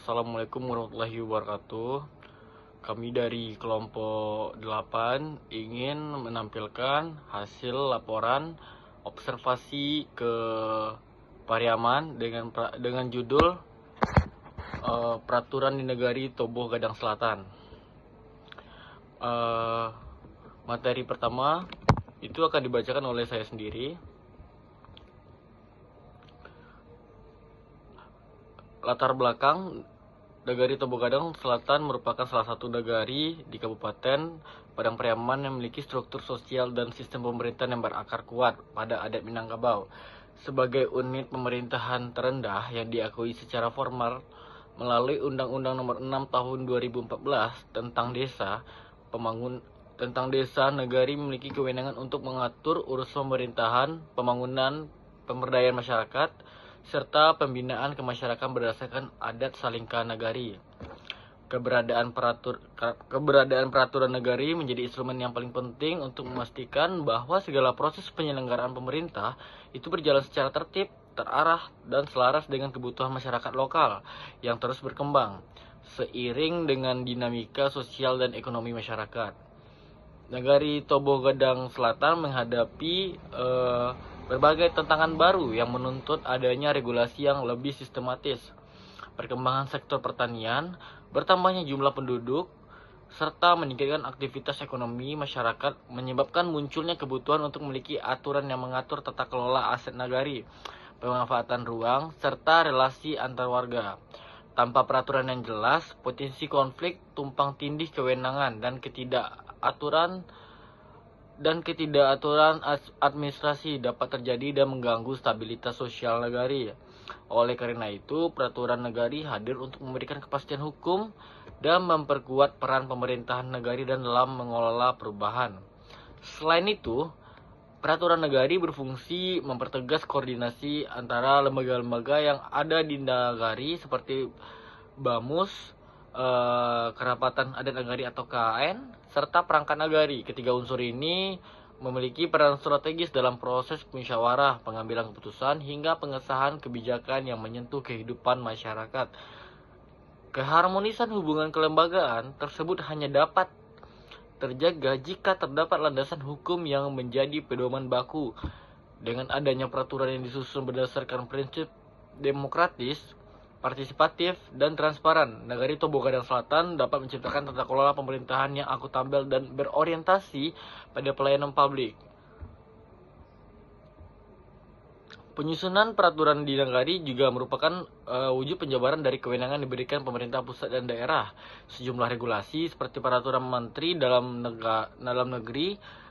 Assalamualaikum warahmatullahi wabarakatuh. Kami dari kelompok 8 ingin menampilkan hasil laporan observasi ke Pariaman dengan judul Peraturan di Negari Tobo Gadang Selatan. Materi pertama itu akan dibacakan oleh saya sendiri. Latar belakang, Nagari Tobo Gadang Selatan merupakan salah satu nagari di Kabupaten Padang Pariaman yang memiliki struktur sosial dan sistem pemerintahan yang berakar kuat pada adat Minangkabau. Sebagai unit pemerintahan terendah yang diakui secara formal melalui Undang-Undang Nomor 6 Tahun 2014 tentang desa, nagari memiliki kewenangan untuk mengatur urusan pemerintahan, pembangunan, pemberdayaan masyarakat, serta pembinaan kemasyarakatan berdasarkan adat Salingka Nagari. Keberadaan peraturan nagari menjadi instrumen yang paling penting untuk memastikan bahwa segala proses penyelenggaraan pemerintah itu berjalan secara tertib, terarah, dan selaras dengan kebutuhan masyarakat lokal yang terus berkembang seiring dengan dinamika sosial dan ekonomi masyarakat. Nagari Tobo Gadang Selatan menghadapi berbagai tantangan baru yang menuntut adanya regulasi yang lebih sistematis, perkembangan sektor pertanian, bertambahnya jumlah penduduk, serta meningkatkan aktivitas ekonomi masyarakat menyebabkan munculnya kebutuhan untuk memiliki aturan yang mengatur tata kelola aset nagari, pemanfaatan ruang, serta relasi antar warga. Tanpa peraturan yang jelas, potensi konflik, tumpang tindih kewenangan, dan ketidakaturan administrasi dapat terjadi dan mengganggu stabilitas sosial nagari. Oleh karena itu, peraturan nagari hadir untuk memberikan kepastian hukum dan memperkuat peran pemerintahan nagari dan dalam mengelola perubahan. Selain itu, peraturan nagari berfungsi mempertegas koordinasi antara lembaga-lembaga yang ada di nagari seperti BAMUS, Kerapatan Adat Nagari atau KAN, serta perangkat nagari. Ketiga unsur ini memiliki peran strategis dalam proses musyawarah, pengambilan keputusan, hingga pengesahan kebijakan yang menyentuh kehidupan masyarakat. Keharmonisan hubungan kelembagaan tersebut hanya dapat terjaga jika terdapat landasan hukum yang menjadi pedoman baku. Dengan adanya peraturan yang disusun berdasarkan prinsip demokratis, partisipatif, dan transparan, Nagari Tobo Gadang Selatan dapat menciptakan tata kelola pemerintahan yang akuntabel dan berorientasi pada pelayanan publik. Penyusunan peraturan di nagari juga merupakan wujud penjabaran dari kewenangan diberikan pemerintah pusat dan daerah. Sejumlah regulasi seperti peraturan menteri dalam negeri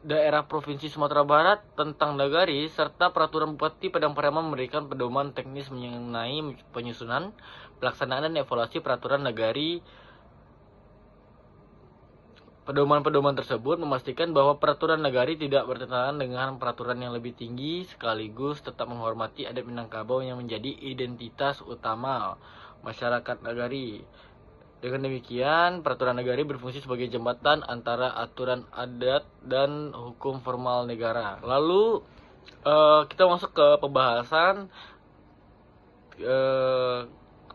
daerah Provinsi Sumatera Barat tentang nagari serta peraturan Bupati Padang Pariaman memberikan pedoman teknis mengenai penyusunan, pelaksanaan, dan evaluasi peraturan nagari. Pedoman-pedoman tersebut memastikan bahwa peraturan nagari tidak bertentangan dengan peraturan yang lebih tinggi, sekaligus tetap menghormati adat Minangkabau yang menjadi identitas utama masyarakat nagari. Dengan demikian, peraturan nagari berfungsi sebagai jembatan antara aturan adat dan hukum formal negara. Lalu kita masuk ke pembahasan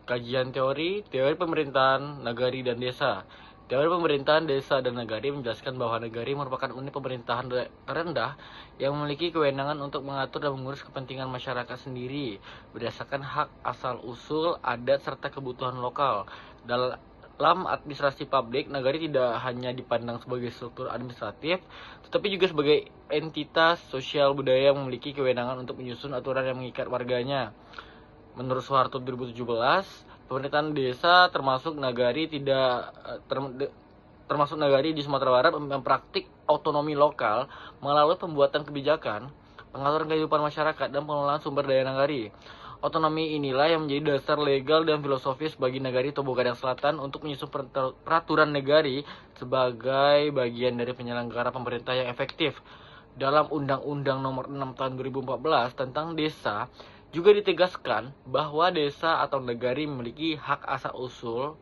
kajian teori pemerintahan nagari dan desa. Teori pemerintahan desa dan nagari menjelaskan bahwa nagari merupakan unit pemerintahan terendah yang memiliki kewenangan untuk mengatur dan mengurus kepentingan masyarakat sendiri berdasarkan hak asal-usul, adat, serta kebutuhan lokal. Dalam administrasi publik, nagari tidak hanya dipandang sebagai struktur administratif, tetapi juga sebagai entitas sosial budaya yang memiliki kewenangan untuk menyusun aturan yang mengikat warganya. Menurut Soeharto 2017, pemerintahan desa termasuk nagari di Sumatera Barat mempraktik otonomi lokal melalui pembuatan kebijakan, pengaturan kehidupan masyarakat, dan pengelolaan sumber daya nagari. Otonomi inilah yang menjadi dasar legal dan filosofis bagi Nagari Tobo Gadang Selatan untuk menyusun peraturan nagari sebagai bagian dari penyelenggara pemerintah yang efektif. Dalam Undang-Undang Nomor 6 Tahun 2014 tentang desa, juga ditegaskan bahwa desa atau nagari memiliki hak asal-usul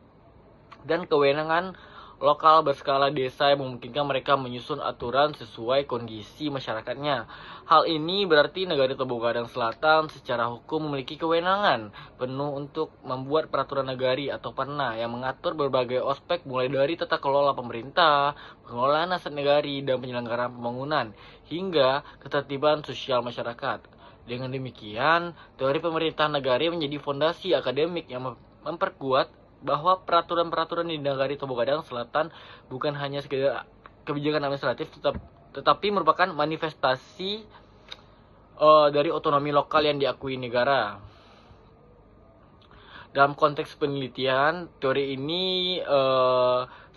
dan kewenangan lokal berskala desa yang memungkinkan mereka menyusun aturan sesuai kondisi masyarakatnya. Hal ini berarti Negari Toba Gadang Selatan secara hukum memiliki kewenangan penuh untuk membuat peraturan nagari atau perna yang mengatur berbagai aspek mulai dari tata kelola pemerintah, pengelolaan aset negari, dan penyelenggaraan pembangunan, hingga ketertiban sosial masyarakat. Dengan demikian, teori pemerintahan nagari menjadi fondasi akademik yang memperkuat bahwa peraturan-peraturan di Negari Toba Gadang Selatan bukan hanya sekedar kebijakan administratif, tetapi merupakan manifestasi dari otonomi lokal yang diakui negara. Dalam konteks penelitian, teori ini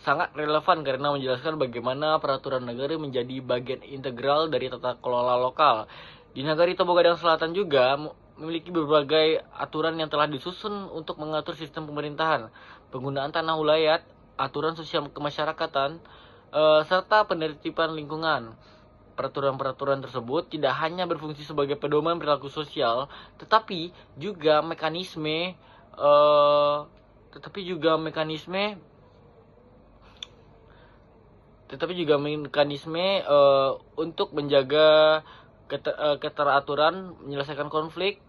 sangat relevan karena menjelaskan bagaimana peraturan negara menjadi bagian integral dari tata kelola lokal. Di Negari Toba Gadang Selatan juga memiliki berbagai aturan yang telah disusun untuk mengatur sistem pemerintahan, penggunaan tanah ulayat, aturan sosial kemasyarakatan, serta penertiban lingkungan. Peraturan-peraturan tersebut tidak hanya berfungsi sebagai pedoman perilaku sosial, tetapi juga mekanisme untuk menjaga keteraturan, menyelesaikan konflik,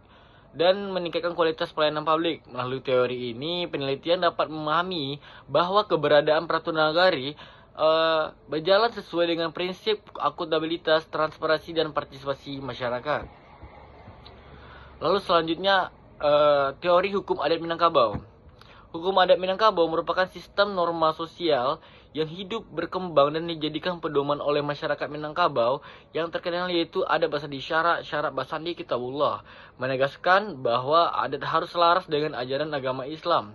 dan meningkatkan kualitas pelayanan publik. Melalui teori ini, penelitian dapat memahami bahwa keberadaan peraturan nagari berjalan sesuai dengan prinsip akuntabilitas, transparansi, dan partisipasi masyarakat. Lalu selanjutnya, teori hukum adat Minangkabau. Hukum adat Minangkabau merupakan sistem norma sosial yang hidup, berkembang, dan dijadikan pedoman oleh masyarakat Minangkabau yang terkenal yaitu adat Basandi Syara, syarat Basandi Kitabullah, menegaskan bahwa adat harus selaras dengan ajaran agama Islam.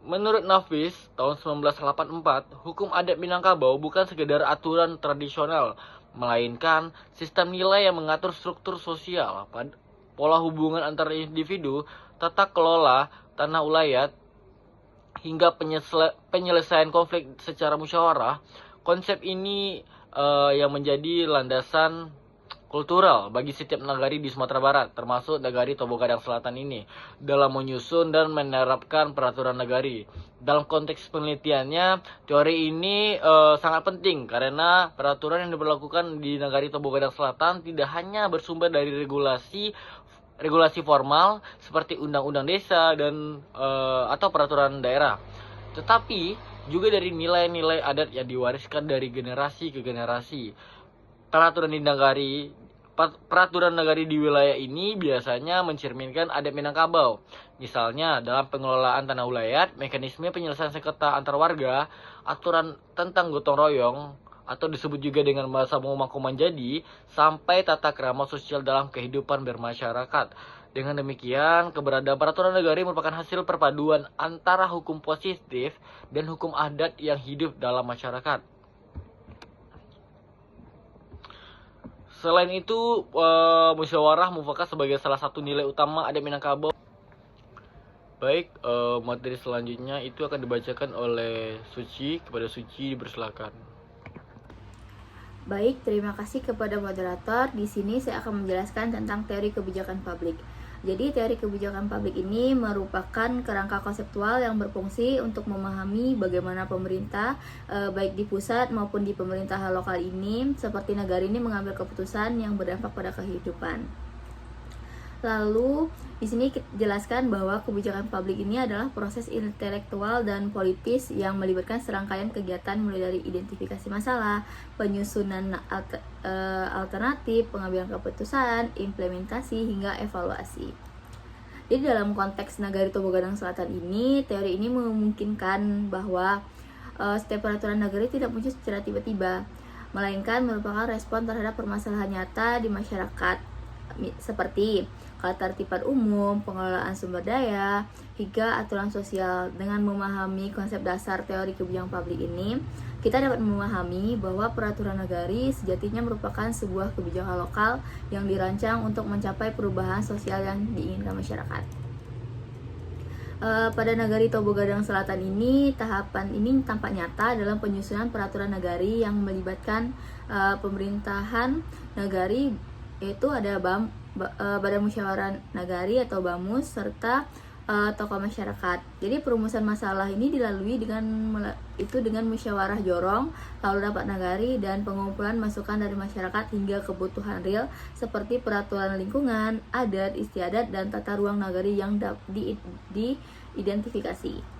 Menurut Nafis tahun 1984, hukum adat Minangkabau bukan sekedar aturan tradisional, melainkan sistem nilai yang mengatur struktur sosial, pola hubungan antar individu, tata kelola tanah ulayat, hingga penyelesaian konflik secara musyawarah. Konsep ini yang menjadi landasan kultural bagi setiap nagari di Sumatera Barat, termasuk Negari Toba Gadang Selatan ini, dalam menyusun dan menerapkan peraturan nagari. Dalam konteks penelitiannya, teori ini sangat penting karena peraturan yang diberlakukan di Negari Toba Gadang Selatan tidak hanya bersumber dari regulasi formal seperti undang-undang desa dan atau peraturan daerah, tetapi juga dari nilai-nilai adat yang diwariskan dari generasi ke generasi. Peraturan nagari di wilayah ini biasanya mencerminkan adat Minangkabau. Misalnya dalam pengelolaan tanah ulayat, mekanisme penyelesaian sengketa antar warga, aturan tentang gotong royong atau disebut juga dengan bahasa Mangkuman jadi, sampai tata krama sosial dalam kehidupan bermasyarakat. Dengan demikian, keberadaan peraturan nagari merupakan hasil perpaduan antara hukum positif dan hukum adat yang hidup dalam masyarakat. Selain itu, musyawarah mufakat sebagai salah satu nilai utama adat Minangkabau. Baik, materi selanjutnya itu akan dibacakan oleh Suci. Kepada Suci dipersilakan. Baik, terima kasih kepada moderator. Di sini saya akan menjelaskan tentang teori kebijakan publik. Jadi, teori kebijakan publik ini merupakan kerangka konseptual yang berfungsi untuk memahami bagaimana pemerintah, baik di pusat maupun di pemerintahan lokal ini, seperti negara ini mengambil keputusan yang berdampak pada kehidupan. Lalu di sini jelaskan bahwa kebijakan publik ini adalah proses intelektual dan politis yang melibatkan serangkaian kegiatan mulai dari identifikasi masalah, penyusunan alternatif, pengambilan keputusan, implementasi, hingga evaluasi. Jadi dalam konteks Negari Toba Gadang Selatan ini, teori ini memungkinkan bahwa setiap peraturan negara tidak muncul secara tiba-tiba, melainkan merupakan respon terhadap permasalahan nyata di masyarakat, seperti ketertiban umum, pengelolaan sumber daya, hingga aturan sosial. Dengan memahami konsep dasar teori kebijakan publik ini, kita dapat memahami bahwa peraturan nagari sejatinya merupakan sebuah kebijakan lokal yang dirancang untuk mencapai perubahan sosial yang diinginkan masyarakat. Pada Negari Toba Gadang Selatan ini, tahapan ini tampak nyata dalam penyusunan peraturan nagari yang melibatkan pemerintahan nagari, yaitu ada Badan Musyawarah Nagari atau BAMUS, serta tokoh masyarakat. Jadi perumusan masalah ini dilalui dengan musyawarah jorong, lalu rapat nagari, dan pengumpulan masukan dari masyarakat hingga kebutuhan real seperti peraturan lingkungan, adat istiadat, dan tata ruang nagari yang diidentifikasi.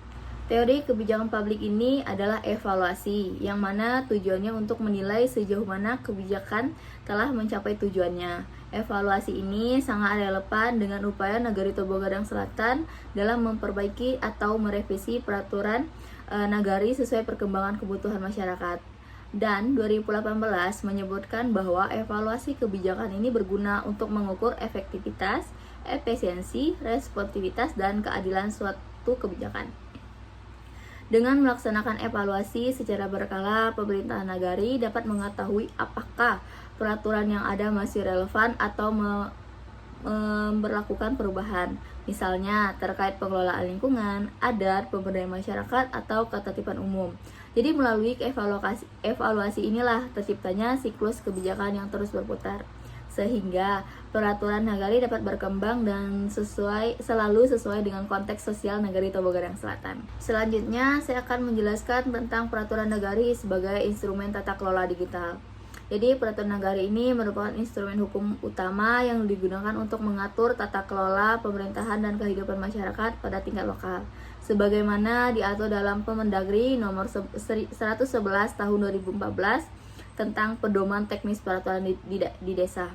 Teori kebijakan publik ini adalah evaluasi, yang mana tujuannya untuk menilai sejauh mana kebijakan telah mencapai tujuannya. Evaluasi ini sangat relevan dengan upaya Nagari Toba Gadang Selatan dalam memperbaiki atau merevisi peraturan nagari sesuai perkembangan kebutuhan masyarakat. Dan 2018 menyebutkan bahwa evaluasi kebijakan ini berguna untuk mengukur efektivitas, efisiensi, responsivitas, dan keadilan suatu kebijakan. Dengan melaksanakan evaluasi secara berkala, pemerintahan nagari dapat mengetahui apakah peraturan yang ada masih relevan atau memberlakukan perubahan, misalnya terkait pengelolaan lingkungan, adat, pemberdayaan masyarakat, atau ketertiban umum. Jadi melalui evaluasi inilah terciptanya siklus kebijakan yang terus berputar, sehingga peraturan nagari dapat berkembang dan selalu sesuai dengan konteks sosial Nagari Toba Gadang Selatan. Selanjutnya, saya akan menjelaskan tentang peraturan nagari sebagai instrumen tata kelola digital. Jadi, peraturan nagari ini merupakan instrumen hukum utama yang digunakan untuk mengatur tata kelola pemerintahan dan kehidupan masyarakat pada tingkat lokal, sebagaimana diatur dalam Permendagri nomor 111 tahun 2014 tentang pedoman teknis peraturan di desa.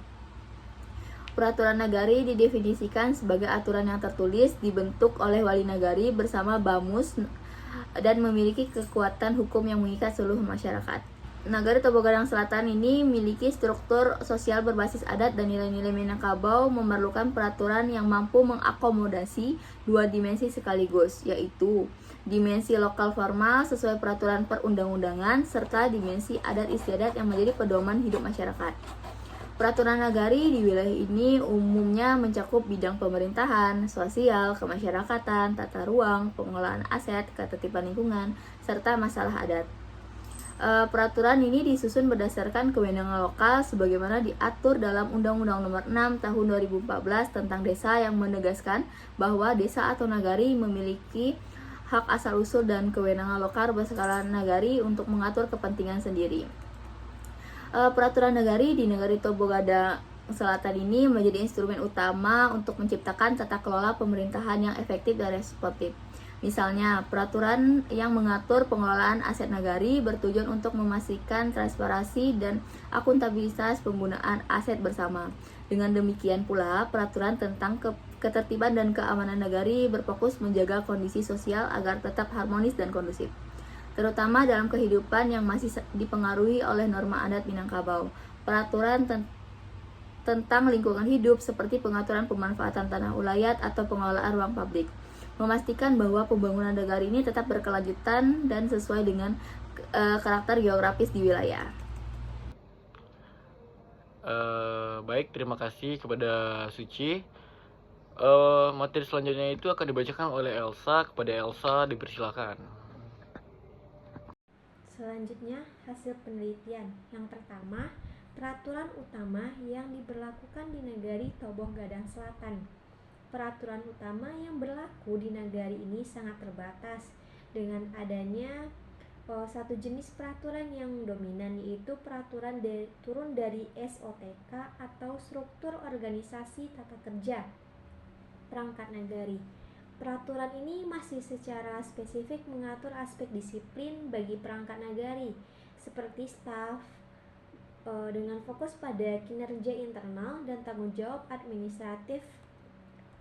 Peraturan nagari didefinisikan sebagai aturan yang tertulis, dibentuk oleh wali nagari bersama BAMUS, dan memiliki kekuatan hukum yang mengikat seluruh masyarakat. Nagari Toba Gadang Selatan ini memiliki struktur sosial berbasis adat dan nilai-nilai Minangkabau, memerlukan peraturan yang mampu mengakomodasi dua dimensi sekaligus, yaitu dimensi lokal formal sesuai peraturan perundang-undangan, serta dimensi adat istiadat yang menjadi pedoman hidup masyarakat. Peraturan nagari di wilayah ini umumnya mencakup bidang pemerintahan, sosial, kemasyarakatan, tata ruang, pengelolaan aset, ketertiban lingkungan, serta masalah adat. Peraturan ini disusun berdasarkan kewenangan lokal sebagaimana diatur dalam Undang-Undang Nomor 6 Tahun 2014 tentang Desa, yang menegaskan bahwa desa atau nagari memiliki hak asal-usul dan kewenangan lokal berskala nagari untuk mengatur kepentingan sendiri. Peraturan nagari di Nagari Toba Gadang Selatan ini menjadi instrumen utama untuk menciptakan tata kelola pemerintahan yang efektif dan responsif. Misalnya, peraturan yang mengatur pengelolaan aset nagari bertujuan untuk memastikan transparansi dan akuntabilitas penggunaan aset bersama. Dengan demikian pula, peraturan tentang ketertiban dan keamanan nagari berfokus menjaga kondisi sosial agar tetap harmonis dan kondusif, terutama dalam kehidupan yang masih dipengaruhi oleh norma adat Minangkabau. Peraturan tentang lingkungan hidup seperti pengaturan pemanfaatan tanah ulayat atau pengelolaan ruang publik memastikan bahwa pembangunan nagari ini tetap berkelanjutan dan sesuai dengan karakter geografis di wilayah. Baik, terima kasih kepada Suci. Materi selanjutnya itu akan dibacakan oleh Elsa. Kepada Elsa dipersilakan. Selanjutnya, hasil penelitian. Yang pertama, peraturan utama yang diberlakukan di Nagari Toba Gadang Selatan. Peraturan utama yang berlaku di nagari ini sangat terbatas, dengan adanya satu jenis peraturan yang dominan, yaitu peraturan turun dari SOTK atau Struktur Organisasi Tata Kerja Perangkat Nagari. Peraturan ini masih secara spesifik mengatur aspek disiplin bagi perangkat nagari, seperti staf, dengan fokus pada kinerja internal dan tanggung jawab administratif.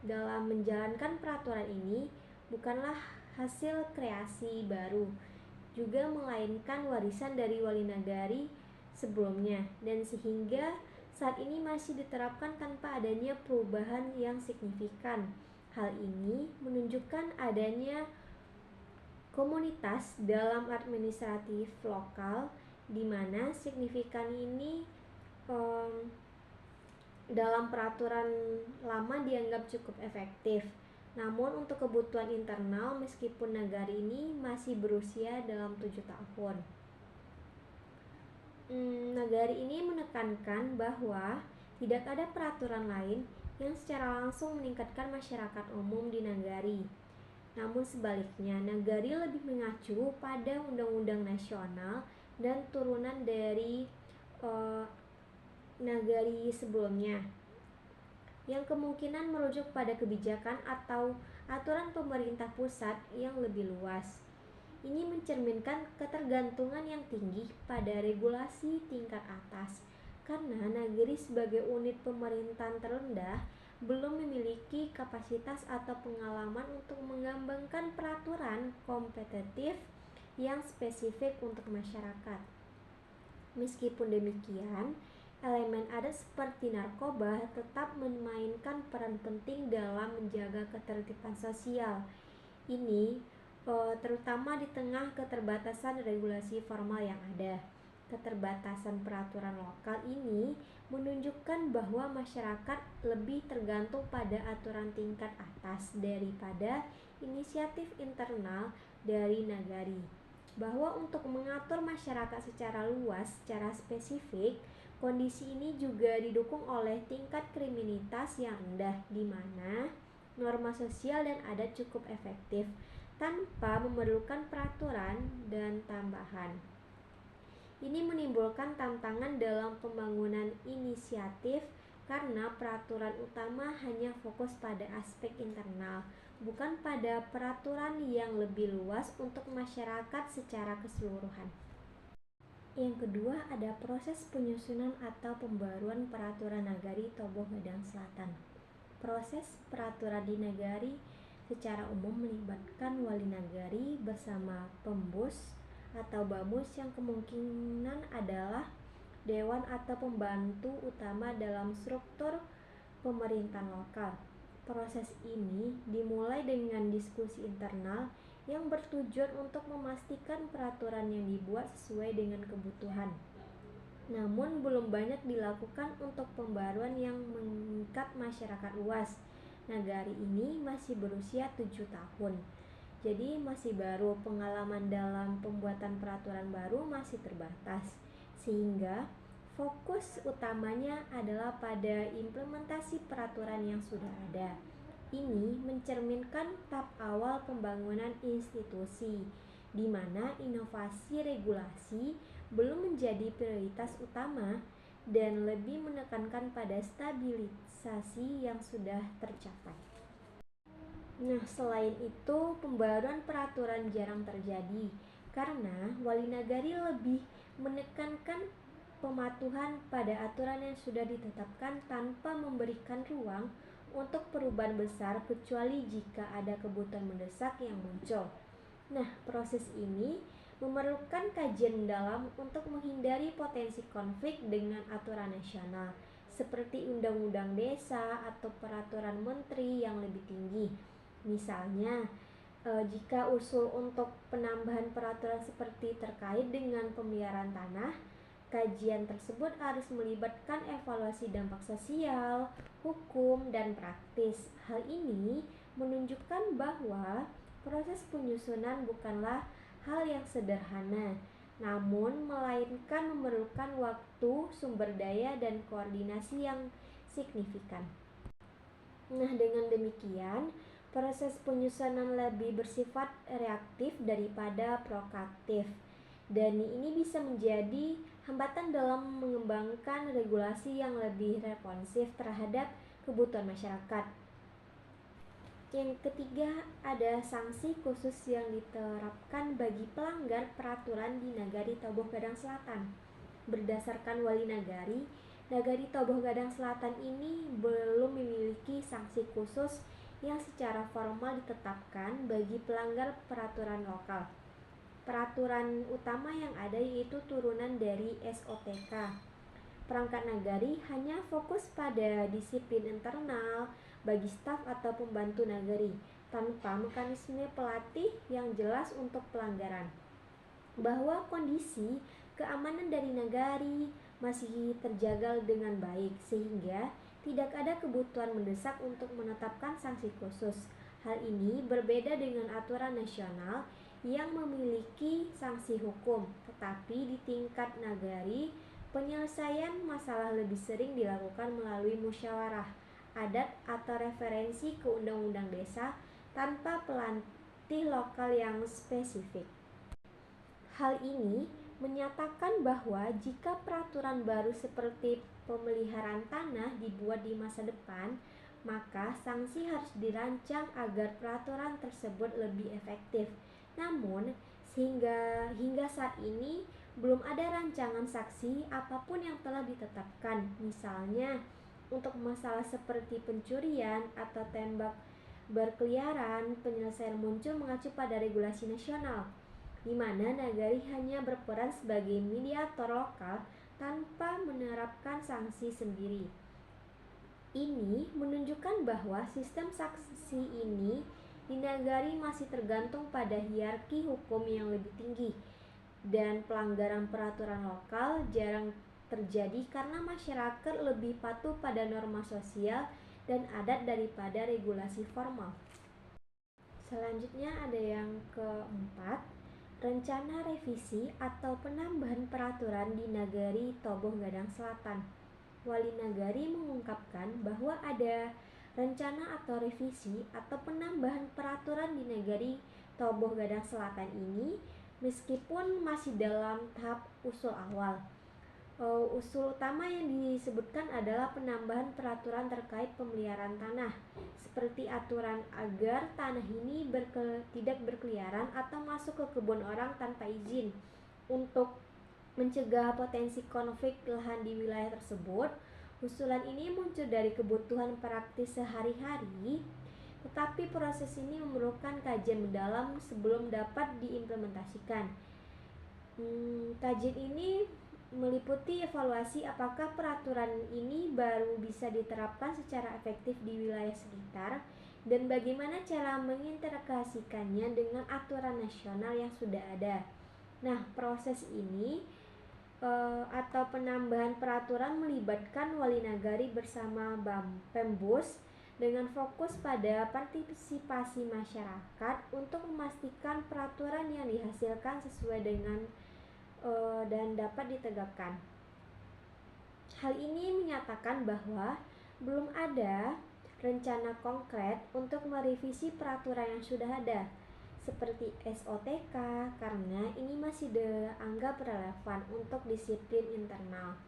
Dalam menjalankan peraturan ini bukanlah hasil kreasi baru, juga melainkan warisan dari wali nagari sebelumnya, dan sehingga saat ini masih diterapkan tanpa adanya perubahan yang signifikan. Hal ini menunjukkan adanya komunitas dalam administratif lokal, di mana signifikan ini dalam peraturan lama dianggap cukup efektif. Namun untuk kebutuhan internal, meskipun nagari ini masih berusia dalam 7 tahun. Nagari ini menekankan bahwa tidak ada peraturan lain yang secara langsung meningkatkan masyarakat umum di nagari. Namun sebaliknya, nagari lebih mengacu pada undang-undang nasional dan turunan dari nagari sebelumnya, yang kemungkinan merujuk pada kebijakan atau aturan pemerintah pusat yang lebih luas. Ini mencerminkan ketergantungan yang tinggi pada regulasi tingkat atas, karena nagari sebagai unit pemerintahan terendah belum memiliki kapasitas atau pengalaman untuk mengembangkan peraturan kompetitif yang spesifik untuk masyarakat. Meskipun demikian, elemen adat seperti narkoba tetap memainkan peran penting dalam menjaga ketertiban sosial. Ini terutama di tengah keterbatasan regulasi formal yang ada. Keterbatasan peraturan lokal ini menunjukkan bahwa masyarakat lebih tergantung pada aturan tingkat atas daripada inisiatif internal dari nagari. Bahwa untuk mengatur masyarakat secara luas, secara spesifik, kondisi ini juga didukung oleh tingkat kriminalitas yang rendah, di mana norma sosial dan adat cukup efektif tanpa memerlukan peraturan dan tambahan. Ini menimbulkan tantangan dalam pembangunan inisiatif karena peraturan utama hanya fokus pada aspek internal, bukan pada peraturan yang lebih luas untuk masyarakat secara keseluruhan. Yang kedua, ada proses penyusunan atau pembaruan peraturan nagari Tobo Gadang Selatan. Proses peraturan di nagari secara umum melibatkan wali nagari bersama pembus atau bamus yang kemungkinan adalah dewan atau pembantu utama dalam struktur pemerintahan lokal. Proses ini dimulai dengan diskusi internal yang bertujuan untuk memastikan peraturan yang dibuat sesuai dengan kebutuhan. Namun belum banyak dilakukan untuk pembaruan yang mengikat masyarakat luas. Nagari ini masih berusia 7 tahun. Jadi masih baru, pengalaman dalam pembuatan peraturan baru masih terbatas. Sehingga fokus utamanya adalah pada implementasi peraturan yang sudah ada. Ini mencerminkan tahap awal pembangunan institusi, di mana inovasi regulasi belum menjadi prioritas utama dan lebih menekankan pada stabilisasi yang sudah tercapai. Nah, selain itu, pembaruan peraturan jarang terjadi karena wali nagari lebih menekankan pematuhan pada aturan yang sudah ditetapkan tanpa memberikan ruang untuk perubahan besar kecuali jika ada kebutuhan mendesak yang muncul. Nah, proses ini memerlukan kajian mendalam untuk menghindari potensi konflik dengan aturan nasional seperti undang-undang desa atau peraturan menteri yang lebih tinggi. Misalnya, jika usul untuk penambahan peraturan seperti terkait dengan pemeliharaan tanah, kajian tersebut harus melibatkan evaluasi dampak sosial, hukum, dan praktis. Hal ini menunjukkan bahwa proses penyusunan bukanlah hal yang sederhana, namun melainkan memerlukan waktu, sumber daya, dan koordinasi yang signifikan. Nah, dengan demikian, proses penyusunan lebih bersifat reaktif daripada proaktif. Dan ini bisa menjadi hambatan dalam mengembangkan regulasi yang lebih responsif terhadap kebutuhan masyarakat. Yang ketiga, ada sanksi khusus yang diterapkan bagi pelanggar peraturan di Nagari Tobo Gadang Selatan. Berdasarkan wali nagari, Nagari Tobo Gadang Selatan ini belum memiliki sanksi khusus yang secara formal ditetapkan bagi pelanggar peraturan lokal. Peraturan utama yang ada yaitu turunan dari SOTK. Perangkat nagari hanya fokus pada disiplin internal bagi staf atau pembantu nagari, tanpa mekanisme pelatih yang jelas untuk pelanggaran. Bahwa kondisi keamanan dari nagari masih terjaga dengan baik, sehingga tidak ada kebutuhan mendesak untuk menetapkan sanksi khusus. Hal ini berbeda dengan aturan nasional yang memiliki sanksi hukum, tetapi di tingkat nagari, penyelesaian masalah lebih sering dilakukan melalui musyawarah adat atau referensi ke undang-undang desa tanpa pelatih lokal yang spesifik. Hal ini menyatakan bahwa jika peraturan baru seperti pemeliharaan tanah dibuat di masa depan, maka sanksi harus dirancang agar peraturan tersebut lebih efektif. Namun, hingga saat ini belum ada rancangan sanksi apapun yang telah ditetapkan. Misalnya, untuk masalah seperti pencurian atau tembak berkeliaran, penyelesaian muncul mengacu pada regulasi nasional, di mana Nagari hanya berperan sebagai mediator lokal tanpa menerapkan sanksi sendiri. Ini menunjukkan bahwa sistem sanksi ini di Nagari masih tergantung pada hierarki hukum yang lebih tinggi, dan pelanggaran peraturan lokal jarang terjadi karena masyarakat lebih patuh pada norma sosial dan adat daripada regulasi formal. Selanjutnya ada yang keempat, rencana revisi atau penambahan peraturan di Nagari Toboh Gadang Selatan. Wali Nagari mengungkapkan bahwa ada rencana atau revisi atau penambahan peraturan di Nagari Toboh Gadang Selatan ini meskipun masih dalam tahap usul awal. Usul utama yang disebutkan adalah penambahan peraturan terkait pemeliharaan tanah, seperti aturan agar tanah ini tidak berkeliaran atau masuk ke kebun orang tanpa izin. Untuk mencegah potensi konflik lahan di wilayah tersebut, usulan ini muncul dari kebutuhan praktis sehari-hari, tetapi proses ini memerlukan kajian mendalam sebelum dapat diimplementasikan. Kajian ini meliputi evaluasi apakah peraturan ini baru bisa diterapkan secara efektif di wilayah sekitar dan bagaimana cara mengintegrasikannya dengan aturan nasional yang sudah ada. Nah, proses ini atau penambahan peraturan melibatkan Wali Nagari bersama Pembus dengan fokus pada partisipasi masyarakat untuk memastikan peraturan yang dihasilkan sesuai dengan dan dapat ditegakkan. Hal ini menyatakan bahwa belum ada rencana konkret untuk merevisi peraturan yang sudah ada, seperti SOTK, karena ini masih dianggap relevan untuk disiplin internal.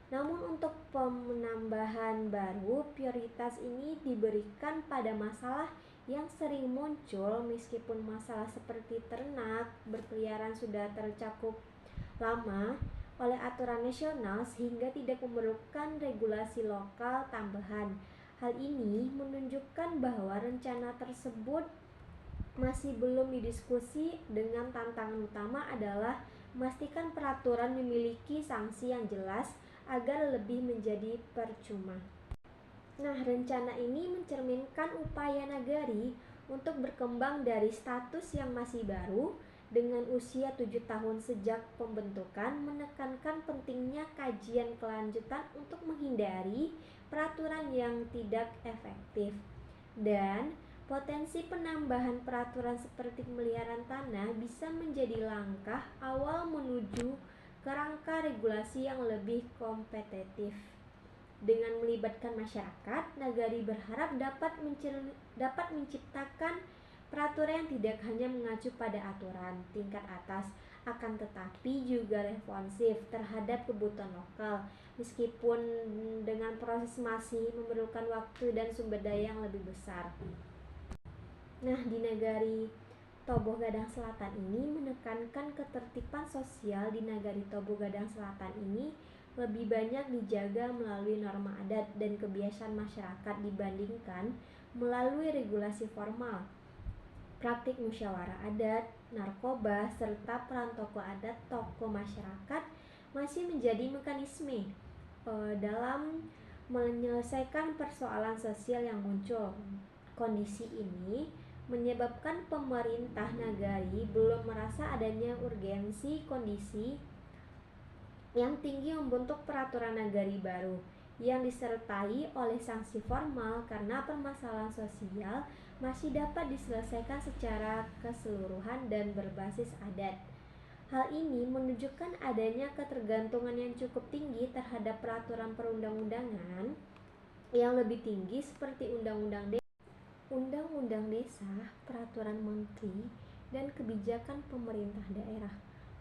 Namun untuk penambahan baru, prioritas ini diberikan pada masalah yang sering muncul meskipun masalah seperti ternak berkeliaran sudah tercakup lama oleh aturan nasional sehingga tidak memerlukan regulasi lokal tambahan. Hal ini menunjukkan bahwa rencana tersebut masih belum didiskusi dengan tantangan utama adalah memastikan peraturan memiliki sanksi yang jelas agar lebih menjadi percuma. Nah, rencana ini mencerminkan upaya Nagari untuk berkembang dari status yang masih baru dengan usia 7 tahun sejak pembentukan, menekankan pentingnya kajian kelanjutan untuk menghindari peraturan yang tidak efektif. Dan potensi penambahan peraturan seperti pemeliharaan tanah bisa menjadi langkah awal menuju kerangka regulasi yang lebih kompetitif. Dengan melibatkan masyarakat, Nagari berharap dapat menciptakan peraturan yang tidak hanya mengacu pada aturan tingkat atas, akan tetapi juga responsif terhadap kebutuhan lokal, meskipun dengan proses masih memerlukan waktu dan sumber daya yang lebih besar. Nah, di Nagari Toboh Gadang Selatan ini menekankan ketertiban sosial di Nagari Toboh Gadang Selatan ini lebih banyak dijaga melalui norma adat dan kebiasaan masyarakat dibandingkan melalui regulasi formal. Praktik musyawarah adat, narkoba, serta peran tokoh adat, tokoh masyarakat masih menjadi mekanisme dalam menyelesaikan persoalan sosial yang muncul. Kondisi ini menyebabkan pemerintah Nagari belum merasa adanya urgensi kondisi yang tinggi membentuk peraturan Nagari baru yang disertai oleh sanksi formal karena permasalahan sosial masih dapat diselesaikan secara keseluruhan dan berbasis adat. Hal ini menunjukkan adanya ketergantungan yang cukup tinggi terhadap peraturan perundang-undangan yang lebih tinggi seperti Undang-Undang Desa, Peraturan Menteri, dan kebijakan pemerintah daerah.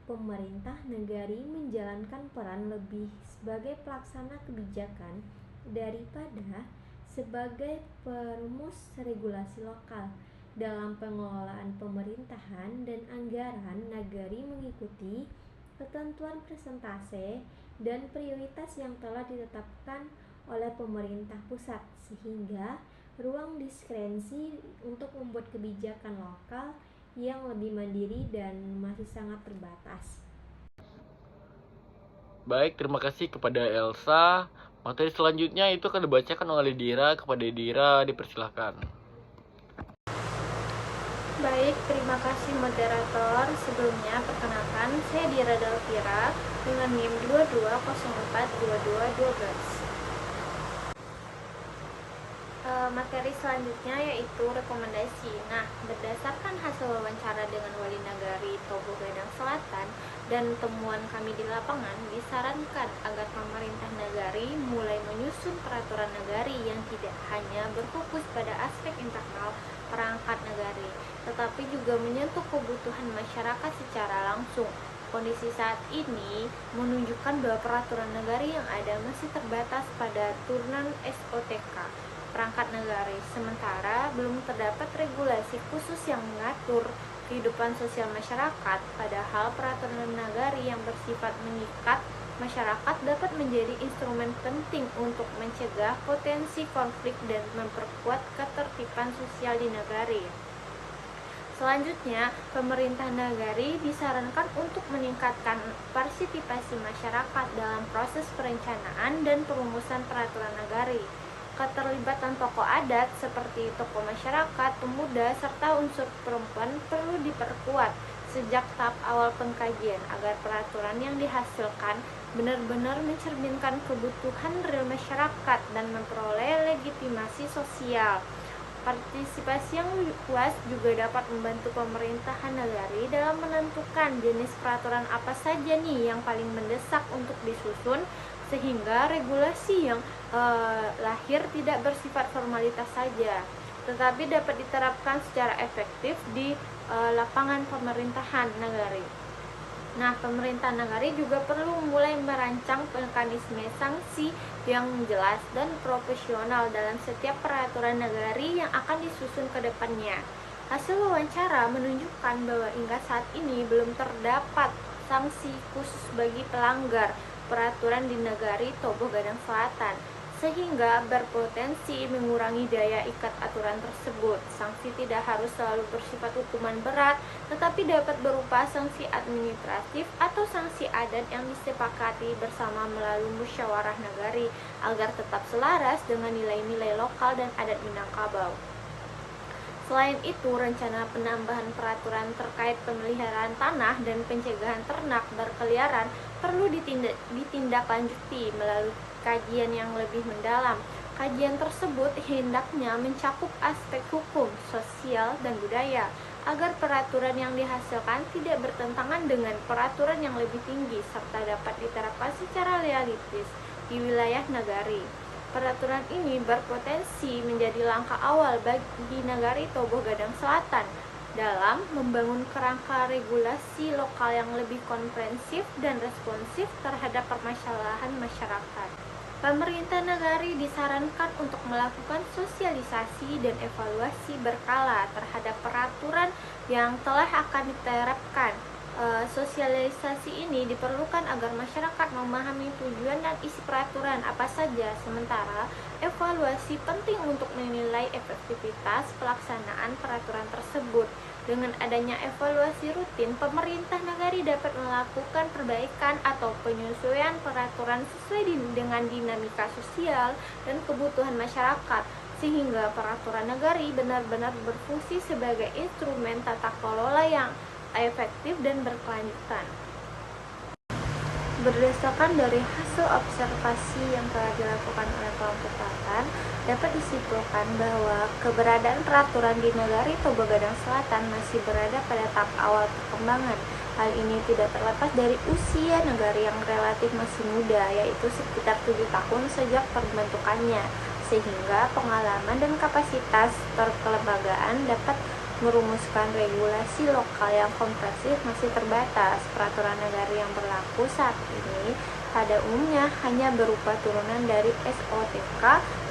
Pemerintah negari menjalankan peran lebih sebagai pelaksana kebijakan daripada sebagai perumus regulasi lokal. Dalam pengelolaan pemerintahan dan anggaran, nagari mengikuti ketentuan persentase dan prioritas yang telah ditetapkan oleh pemerintah pusat, sehingga ruang diskresi untuk membuat kebijakan lokal yang lebih mandiri dan masih sangat terbatas. Baik, terima kasih kepada Elsa. Materi selanjutnya itu akan dibacakan oleh Dira. Kepada Dira, dipersilahkan. Baik, terima kasih moderator. Sebelumnya, perkenalkan, saya Dira Dalvira dengan NIM 22042212. Materi selanjutnya yaitu rekomendasi. Nah, berdasarkan hasil wawancara dengan Wali Nagari Tobo Gadang Selatan dan temuan kami di lapangan, disarankan agar pemerintah nagari mulai menyusun peraturan nagari yang tidak hanya berfokus pada aspek internal perangkat nagari, tetapi juga menyentuh kebutuhan masyarakat secara langsung. Kondisi saat ini menunjukkan bahwa peraturan nagari yang ada masih terbatas pada turunan SOTK perangkat nagari, sementara belum terdapat regulasi khusus yang mengatur kehidupan sosial masyarakat, padahal peraturan nagari yang bersifat mengikat masyarakat dapat menjadi instrumen penting untuk mencegah potensi konflik dan memperkuat ketertiban sosial di nagari. Selanjutnya, pemerintah nagari disarankan untuk meningkatkan partisipasi masyarakat dalam proses perencanaan dan perumusan peraturan nagari. Keterlibatan tokoh adat seperti tokoh masyarakat, pemuda, serta unsur perempuan perlu diperkuat sejak tahap awal pengkajian agar peraturan yang dihasilkan benar-benar mencerminkan kebutuhan real masyarakat dan memperoleh legitimasi sosial. Partisipasi yang luas juga dapat membantu pemerintahan nagari dalam menentukan jenis peraturan apa saja nih yang paling mendesak untuk disusun, sehingga regulasi yang lahir tidak bersifat formalitas saja, tetapi dapat diterapkan secara efektif di lapangan pemerintahan nagari. Nah, pemerintah nagari juga perlu mulai merancang mekanisme sanksi yang jelas dan profesional dalam setiap peraturan nagari yang akan disusun ke depannya. Hasil wawancara menunjukkan bahwa hingga saat ini belum terdapat sanksi khusus bagi pelanggar peraturan di nagari Tobo Gadang Selatan, sehingga berpotensi mengurangi daya ikat aturan tersebut. Sanksi tidak harus selalu bersifat hukuman berat, tetapi dapat berupa sanksi administratif atau sanksi adat yang disepakati bersama melalui musyawarah nagari agar tetap selaras dengan nilai-nilai lokal dan adat Minangkabau. Selain itu, rencana penambahan peraturan terkait pemeliharaan tanah dan pencegahan ternak berkeliaran perlu ditindaklanjuti melalui kajian yang lebih mendalam. Kajian tersebut hendaknya mencakup aspek hukum, sosial, dan budaya, agar peraturan yang dihasilkan tidak bertentangan dengan peraturan yang lebih tinggi serta dapat diterapkan secara realistis di wilayah nagari. Peraturan ini berpotensi menjadi langkah awal bagi nagari Tobo Gadang Selatan dalam membangun kerangka regulasi lokal yang lebih komprehensif dan responsif terhadap permasalahan masyarakat. Pemerintah nagari disarankan untuk melakukan sosialisasi dan evaluasi berkala terhadap peraturan yang telah akan diterapkan. Sosialisasi ini diperlukan agar masyarakat memahami tujuan dan isi peraturan apa saja, sementara evaluasi penting untuk menilai efektivitas pelaksanaan peraturan tersebut. Dengan adanya evaluasi rutin, pemerintah nagari dapat melakukan perbaikan atau penyesuaian peraturan sesuai dengan dinamika sosial dan kebutuhan masyarakat, sehingga peraturan nagari benar-benar berfungsi sebagai instrumen tata kelola yang efektif dan berkelanjutan. Berdasarkan dari hasil observasi yang telah dilakukan oleh kelompok Selatan, dapat disimpulkan bahwa keberadaan peraturan di nagari Tobo Gadang Selatan masih berada pada tahap awal perkembangan. Hal ini tidak terlepas dari usia nagari yang relatif masih muda, yaitu sekitar 7 tahun sejak pembentukannya. sehingga pengalaman dan kapasitas kelembagaan dapat merumuskan regulasi lokal yang komprehensif masih terbatas. Peraturan negara yang berlaku saat ini pada umumnya hanya berupa turunan dari SOTK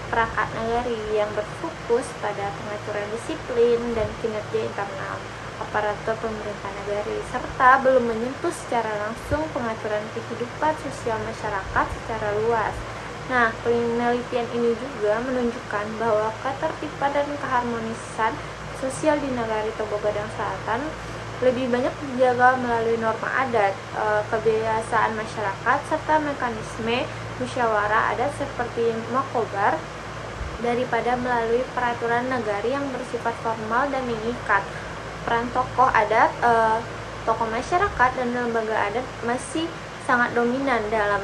perangkat negari yang berfokus pada pengaturan disiplin dan kinerja internal aparatur pemerintah negari, serta belum menyentuh secara langsung pengaturan kehidupan sosial masyarakat secara luas. Nah, penelitian ini juga menunjukkan bahwa ketertiban dan keharmonisan sosial di Nagari Toba Gadang Selatan lebih banyak dijaga melalui norma adat, kebiasaan masyarakat, serta mekanisme musyawarah adat seperti makobar daripada melalui peraturan nagari yang bersifat formal dan mengikat. Peran tokoh adat, tokoh masyarakat, dan lembaga adat masih sangat dominan dalam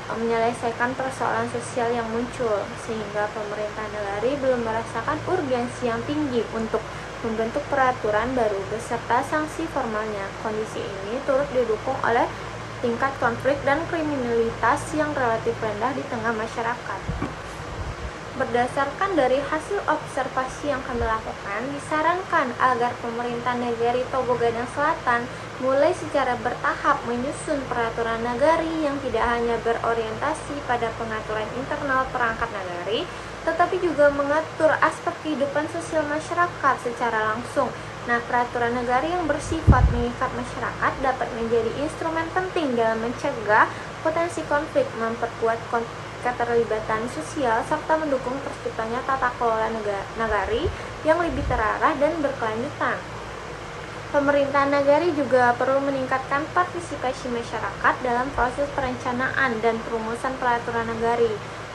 menyelesaikan persoalan sosial yang muncul, sehingga pemerintah negari belum merasakan urgensi yang tinggi untuk membentuk peraturan baru beserta sanksi formalnya. Kondisi ini turut didukung oleh tingkat konflik dan kriminalitas yang relatif rendah di tengah masyarakat. Berdasarkan dari hasil observasi yang kami lakukan, disarankan agar pemerintah negari Toba Gadang Selatan mulai secara bertahap menyusun peraturan nagari yang tidak hanya berorientasi pada pengaturan internal perangkat nagari, tetapi juga mengatur aspek kehidupan sosial masyarakat secara langsung. Nah, peraturan nagari yang bersifat mengikat masyarakat dapat menjadi instrumen penting dalam mencegah potensi konflik, memperkuat keterlibatan sosial, serta mendukung terciptanya tata kelola nagari yang lebih terarah dan berkelanjutan. Pemerintah nagari juga perlu meningkatkan partisipasi masyarakat dalam proses perencanaan dan perumusan peraturan nagari.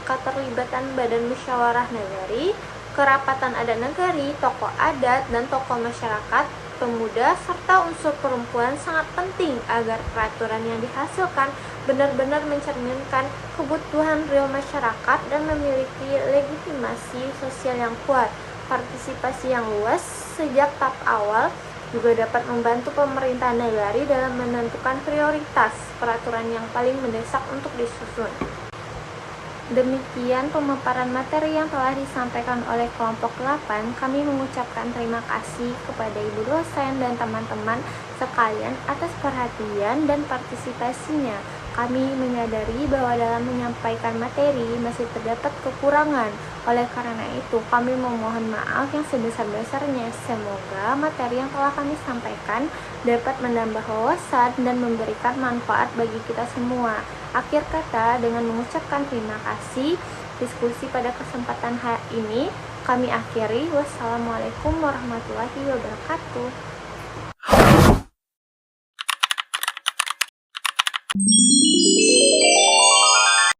Keterlibatan badan musyawarah nagari, kerapatan adat nagari, tokoh adat, dan tokoh masyarakat, pemuda, serta unsur perempuan sangat penting agar peraturan yang dihasilkan benar-benar mencerminkan kebutuhan real masyarakat dan memiliki legitimasi sosial yang kuat. Partisipasi yang luas sejak tahap awal juga dapat membantu pemerintah nagari dalam menentukan prioritas peraturan yang paling mendesak untuk disusun. Demikian pemaparan materi yang telah disampaikan oleh kelompok 8. Kami mengucapkan terima kasih kepada ibu dosen dan teman-teman sekalian atas perhatian dan partisipasinya. Kami menyadari bahwa dalam menyampaikan materi masih terdapat kekurangan. Oleh karena itu, kami memohon maaf yang sebesar-besarnya. Semoga materi yang telah kami sampaikan dapat menambah wawasan dan memberikan manfaat bagi kita semua. Akhir kata, dengan mengucapkan terima kasih, diskusi pada kesempatan hari ini kami akhiri. Wassalamualaikum warahmatullahi wabarakatuh.